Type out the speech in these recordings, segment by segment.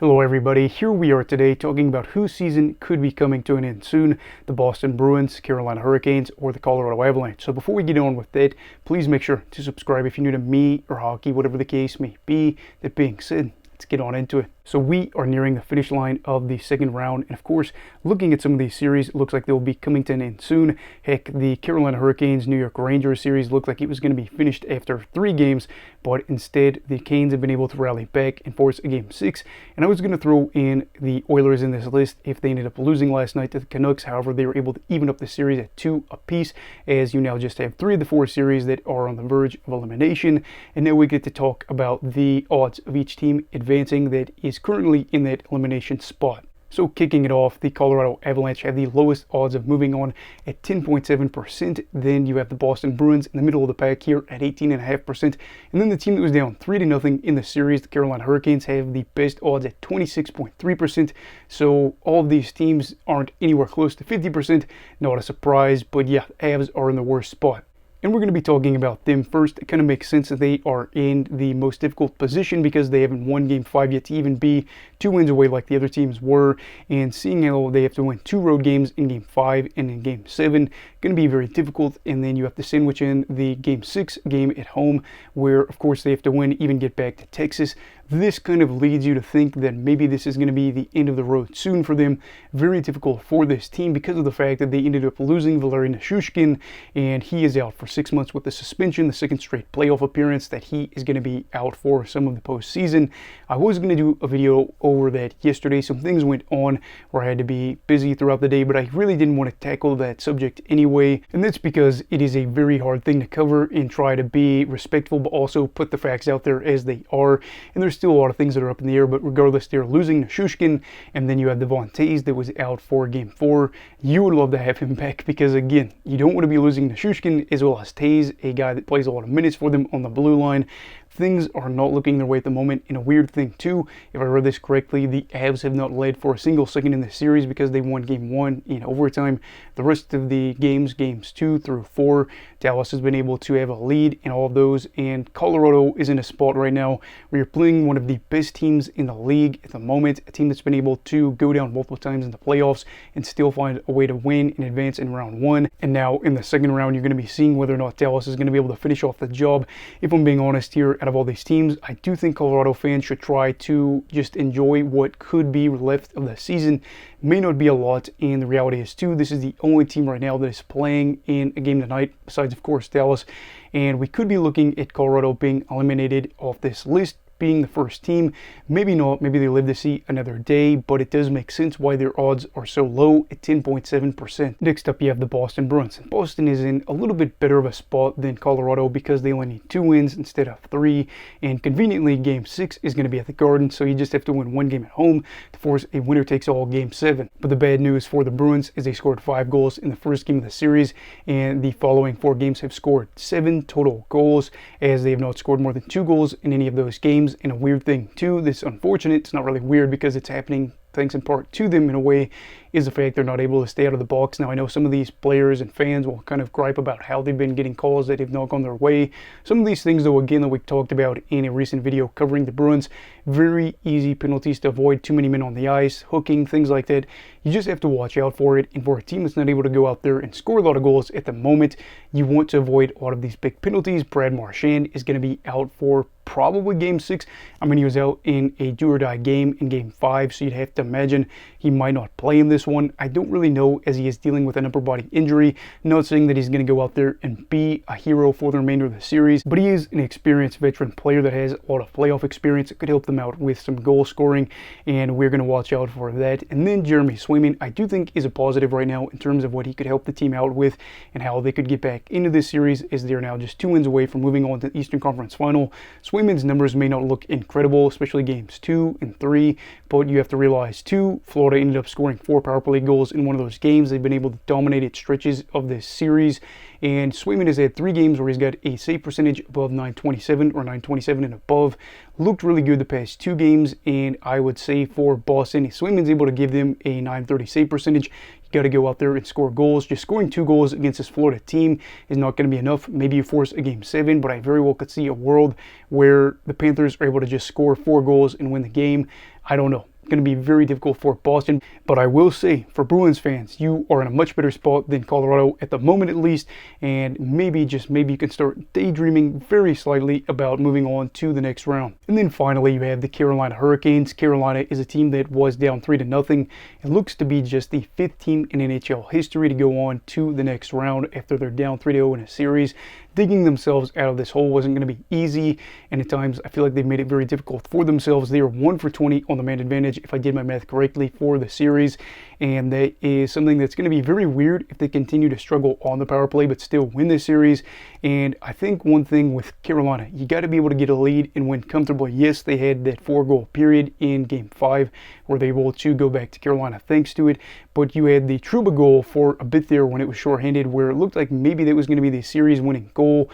Hello everybody, here we are today talking about whose season could be coming to an end soon, the Boston Bruins, Carolina Hurricanes, or the Colorado Avalanche. So before we get on with that, please make sure to subscribe if you're new to me or hockey, whatever the case may be. That being said, let's get on into it. So we are nearing the finish line of the second round, and of course, looking at some of these series, it looks like they'll be coming to an end soon. Heck, the Carolina Hurricanes New York Rangers series looked like it was going to be finished after 3 games, but instead the Canes have been able to rally back and force a game 6. And I was going to throw in the Oilers in this list if they ended up losing last night to the Canucks. However, they were able to even up the series at 2 apiece, as you now just have 3 of the 4 series that are on the verge of elimination. And now we get to talk about the odds of each team advancing that is currently in that elimination spot. So kicking it off, the Colorado Avalanche have the lowest odds of moving on at 10.7%. Then you have the Boston Bruins in the middle of the pack here at 18.5%. And then the team that was down 3-0 in the series, the Carolina Hurricanes, have the best odds at 26.3%. So all of these teams aren't anywhere close to 50%. Not a surprise, but yeah, Avs are in the worst spot. And we're going to be talking about them first. It kind of makes sense that they are in the most difficult position because they haven't won Game 5 yet to even be 2 wins away like the other teams were. And seeing how they have to win 2 road games in Game 5 and in Game 7, going to be very difficult. And then you have to sandwich in the Game 6 game at home where, of course, they have to win, even get back to Texas. This kind of leads you to think that maybe this is going to be the end of the road soon for them. Very difficult for this team because of the fact that they ended up losing Valeri Nichushkin, and he is out for 6 months with the suspension, the second straight playoff appearance that he is going to be out for some of the postseason. I was going to do a video over that yesterday. Some things went on where I had to be busy throughout the day, but I really didn't want to tackle that subject anyway, and that's because it is a very hard thing to cover and try to be respectful, but also put the facts out there as they are. And there's still a lot of things that are up in the air, but regardless, they're losing Nichushkin, and then you have Devon Toews that was out for Game 4. You would love to have him back because, again, you don't want to be losing Nichushkin as well as Toews, a guy that plays a lot of minutes for them on the blue line. Things are not looking their way at the moment. And a weird thing too, if I read this correctly, the Avs have not led for a single second in this series because they won Game 1 in overtime. The rest of the games 2 through 4, Dallas has been able to have a lead in all of those. And Colorado is in a spot right now where you're playing one of the best teams in the league at the moment, a team that's been able to go down multiple times in the playoffs and still find a way to win and advance in round 1. And now in the second round, you're going to be seeing whether or not Dallas is going to be able to finish off the job. If I'm being honest here, out of all these teams, I do think Colorado fans should try to just enjoy what could be left of the season. May not be a lot, and the reality is too, this is the only team right now that is playing in a game tonight, besides of course Dallas, and we could be looking at Colorado being eliminated off this list, being the first team. Maybe not, maybe they live to see another day, but it does make sense why their odds are so low at 10.7%. Next up, you have the Boston Bruins. Boston is in a little bit better of a spot than Colorado because they only need 2 wins instead of 3, and conveniently Game 6 is going to be at the Garden, so you just have to win 1 game at home to force a winner-takes-all Game 7. But the bad news for the Bruins is they scored 5 goals in the first game of the series, and the following 4 games have scored 7 total goals, as they have not scored more than 2 goals in any of those games. And a weird thing too, this unfortunate, it's not really weird because it's happening thanks in part to them in a way, is the fact they're not able to stay out of the box. Now, I know some of these players and fans will kind of gripe about how they've been getting calls that have not gone their way. Some of these things, though, again, that we talked about in a recent video covering the Bruins, very easy penalties to avoid, too many men on the ice, hooking, things like that. You just have to watch out for it. And for a team that's not able to go out there and score a lot of goals at the moment, you want to avoid a lot of these big penalties. Brad Marchand is going to be out for probably Game 6. I mean, he was out in a do-or-die game in Game 5, so you'd have to imagine he might not play in this one. I don't really know, as he is dealing with an upper body injury. Not saying that he's going to go out there and be a hero for the remainder of the series, but he is an experienced veteran player that has a lot of playoff experience. It could help them out with some goal scoring, and we're going to watch out for that. And then Jeremy Swayman, I do think, is a positive right now in terms of what he could help the team out with and how they could get back into this series, as they're now just 2 wins away from moving on to the Eastern Conference Final. Swayman's numbers may not look incredible, especially games 2 and 3, but you have to realize too, Florida ended up scoring 4 power play goals in one of those games. They've been able to dominate at stretches of this series, and Swayman has had 3 games where he's got a save percentage above 927 or 927 and above. Looked really good the past 2 games, and I would say for Boston, Swayman's able to give them a 930 save percentage. got to go out there and score goals. Just scoring 2 goals against this Florida team is not going to be enough. Maybe you force a Game 7, but I very well could see a world where the Panthers are able to just score 4 goals and win the game. I don't know. going to be very difficult for Boston. But I will say, for Bruins fans, you are in a much better spot than Colorado at the moment at least, and maybe, just maybe, you can start daydreaming very slightly about moving on to the next round. And then finally, you have the Carolina Hurricanes. Carolina is a team that was down 3-0. It looks to be just the 5th team in NHL history to go on to the next round after they're down 3-0 in a series. Digging themselves out of this hole wasn't going to be easy, and at times I feel like they've made it very difficult for themselves. They are 1 for 20 on the man advantage, if I did my math correctly, for the series, and that is something that's going to be very weird if they continue to struggle on the power play but still win this series. And I think one thing with Carolina, you got to be able to get a lead and win comfortably. Yes, they had that 4-goal period in Game 5 where they were able to go back to Carolina thanks to it, but you had the Trouba goal for a bit there when it was shorthanded where it looked like maybe that was going to be the series-winning goal.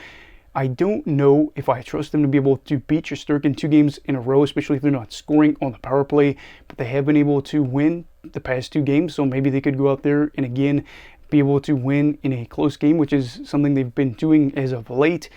I don't know if I trust them to be able to beat Shesterkin 2 games in a row, especially if they're not scoring on the power play, but they have been able to win the past 2 games, so maybe they could go out there and again be able to win in a close game, which is something they've been doing as of late,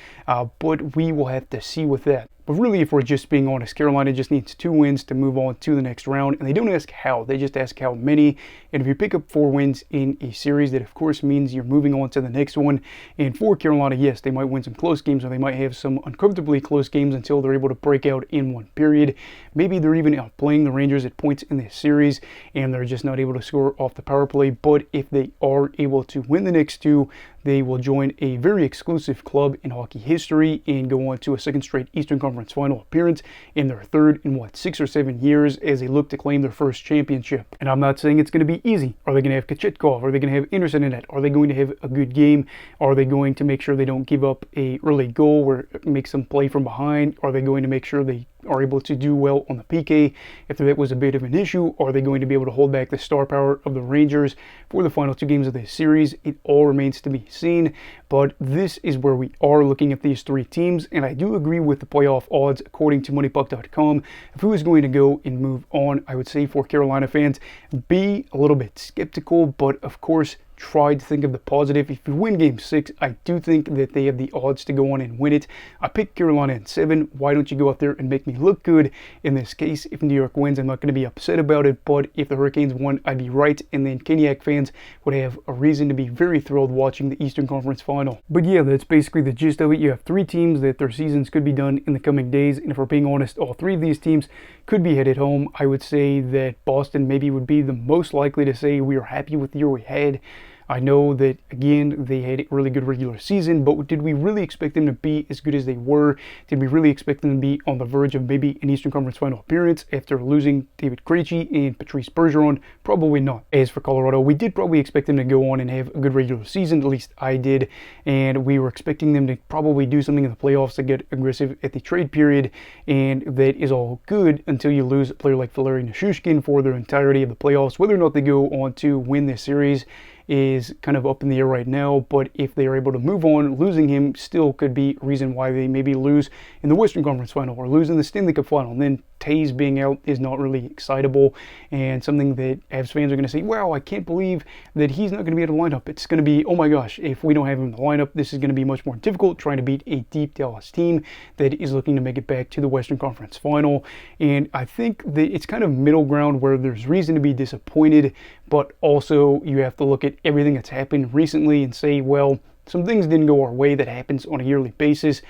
but we will have to see with that. But really, if we're just being honest, Carolina just needs 2 wins to move on to the next round, and they don't ask how, they just ask how many. And if you pick up 4 wins in a series, that of course means you're moving on to the next one. And for Carolina, yes, they might win some close games, or they might have some uncomfortably close games until they're able to break out in one period. Maybe they're even outplaying the Rangers at points in this series, and they're just not able to score off the power play. But if they are able to win the next 2, they will join a very exclusive club in hockey history and go on to a 2nd straight Eastern Conference Final appearance in their 3rd in 6 or 7 years as they look to claim their 1st championship. And I'm not saying it's going to be easy. Are they going to have Kochetkov? Are they going to have Anderson in it? Are they going to have a good game? Are they going to make sure they don't give up a early goal where it makes them play from behind? Are they going to make sure they are able to do well on the PK if that was a bit of an issue? Are they going to be able to hold back the star power of the Rangers for the final 2 games of this series? It all remains to be seen, but this is where we are looking at these 3 teams, and I do agree with the playoff odds according to MoneyPuck.com. If who is going to go and move on, I would say for Carolina fans, be a little bit skeptical, but of course try to think of the positive. If you win Game 6, I do think that they have the odds to go on and win it. I picked Carolina in 7. Why don't you go out there and make me look good in this case? If New York wins, I'm not going to be upset about it, but if the Hurricanes won, I'd be right, and then Caniac fans would have a reason to be very thrilled watching the Eastern Conference Final. But yeah, that's basically the gist of it. You have 3 teams that their seasons could be done in the coming days, and if we're being honest, all 3 of these teams could be headed home. I would say that Boston maybe would be the most likely to say we are happy with the year we had. I know that, again, they had a really good regular season, but did we really expect them to be as good as they were? Did we really expect them to be on the verge of maybe an Eastern Conference Final appearance after losing David Krejci and Patrice Bergeron? Probably not. As for Colorado, we did probably expect them to go on and have a good regular season, at least I did, and we were expecting them to probably do something in the playoffs to get aggressive at the trade period, and that is all good until you lose a player like Valeri Nichushkin for the entirety of the playoffs. Whether or not they go on to win this series is kind of up in the air right now, but if they are able to move on, losing him still could be a reason why they maybe lose in the Western Conference Final or lose in the Stanley Cup Final. And then Taves being out is not really excitable, and something that Avs fans are going to say, wow, I can't believe that he's not going to be in the lineup. It's going to be, oh my gosh, if we don't have him in the lineup, this is going to be much more difficult trying to beat a deep Dallas team that is looking to make it back to the Western Conference Final. And I think that it's kind of middle ground where there's reason to be disappointed, but also you have to look at everything that's happened recently and say, well, some things didn't go our way. That happens on a yearly basis.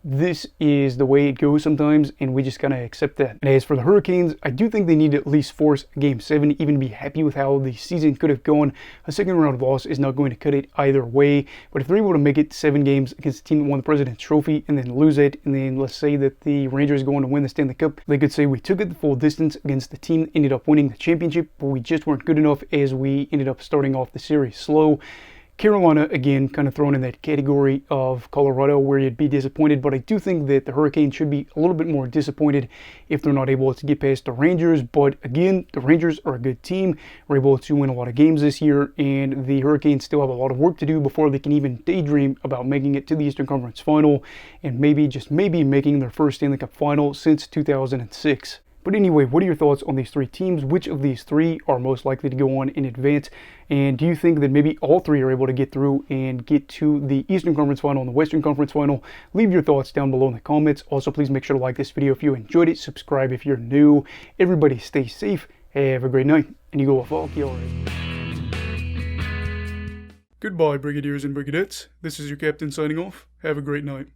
This is the way it goes sometimes, and we just gotta accept that. And as for the Hurricanes, I do think they need to at least force Game 7 to even be happy with how the season could have gone. A second round loss is not going to cut it either way, but if they're able to make it 7 games against the team that won the President's Trophy and then lose it, and then let's say that the Rangers go on to win the Stanley Cup, they could say we took it the full distance against the team that ended up winning the championship, but we just weren't good enough as we ended up starting off the series slow. Carolina, again, kind of thrown in that category of Colorado where you'd be disappointed, but I do think that the Hurricanes should be a little bit more disappointed if they're not able to get past the Rangers. But again, the Rangers are a good team. We're able to win a lot of games this year, and the Hurricanes still have a lot of work to do before they can even daydream about making it to the Eastern Conference Final and maybe, just maybe, making their first Stanley Cup Final since 2006. But anyway, what are your thoughts on these 3 teams? Which of these 3 are most likely to go on in advance? And do you think that maybe all 3 are able to get through and get to the Eastern Conference Final and the Western Conference Final? Leave your thoughts down below in the comments. Also, please make sure to like this video if you enjoyed it. Subscribe if you're new. Everybody stay safe, Have a great night, and you go a fuck yours. Goodbye, Brigadiers and Brigadettes. This is your captain signing off. Have a great night.